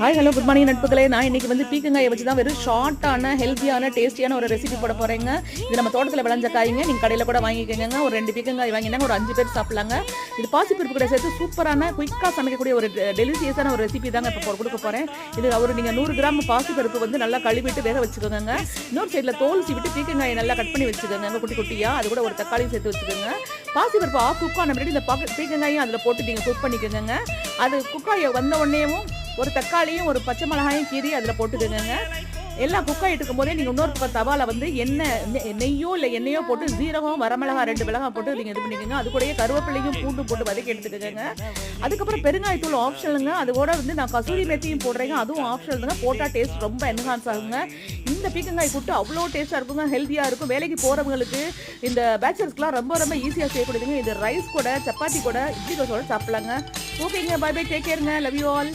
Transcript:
Hi hello good morning நட்புகளே. நான் இன்னைக்கு வந்து பீக்கங்காயை வச்சு தான் வெறும் ஷார்ட்டான ஹெல்த்தியான டேஸ்டியான ஒரு ரெசிபி போட போகிறேங்க. இது நம்ம தோட்டத்தில் விளைஞ்ச காய்ங்க. நீங்கள் கடையில் கூட வாங்கிக்கோங்க. ஒரு 2 பீக்கங்காய் வாங்கினாங்க, ஒரு 5 பேர் சாப்பிட்லாங்க. இது பாசிப்பருப்பு கூட சேர்த்து சூப்பரான குயிக்காக சமைக்கக்கூடிய ஒரு டெலிசியஸான ஒரு ரெசிபி தாங்க இப்போ கொடுக்க போகிறேன். இது நீங்கள் 100 கிராம் பாசிப்பருப்பு வந்து நல்லா கழுவிட்டு வேக வச்சுக்கோங்க. இன்னொரு சைடில் தோல் சீவிட்டு பீக்கங்காயை நல்லா கட் பண்ணி வச்சுக்கோங்க குட்டி குட்டியாக. அது கூட ஒரு தக்காளி சேர்த்து வச்சுக்கோங்க. பாசிப்பருப்பு ஆஃப் குக் ஆன முன்னாடி இந்த பீக்கங்காயும் அதில் போட்டு நீங்கள் குக் பண்ணிக்கோங்க. அது குக்காயை வந்த உடனேயும் ஒரு தக்காளியும் ஒரு பச்சை மிளகாயும் கீரி அதில் போட்டுக்கோங்க. எல்லாம் குக்காயிட்டு இருக்கும் போதே நீங்கள் இன்னொரு தவால வந்து நெய்யோ இல்லை எண்ணெயோ போட்டு ஜீரகம் வரமிளகா 2 மிளகா போட்டு நீங்கள் இது பண்ணிக்கோங்க. அது கூடயே கருவேப்பிலையும் பூண்டு போட்டு வதக்கி எடுத்துக்கோங்க. அதுக்கப்புறம் பெருங்காயத்தூள் ஆப்ஷனுங்க. அது கூட வந்து நான் கசூரி மேத்தியும் போடுறேங்க, அதுவும் ஆப்ஷனல் தாங்க. போட்டால் டேஸ்ட் ரொம்ப என்ஹான்ஸ் ஆகுங்க. இந்த பீக்கங்காய் கூட்டு அவ்வளோ டேஸ்ட்டாக இருக்குங்க, ஹெல்த்தியாக இருக்கும். வேலைக்கு போகிறவங்களுக்கு இந்த பேச்சலர்ஸ்க்குலாம் ரொம்ப ரொம்ப ஈஸியாக செய்யக்கூடியதுங்க. இது ரைஸ் கூட சப்பாத்தி கூட இட்லி தோசை கூட சாப்பிட்லாங்க. ஓகேங்க, பை பை, டேக் கேருங்க, லவ் யூ ஆல்.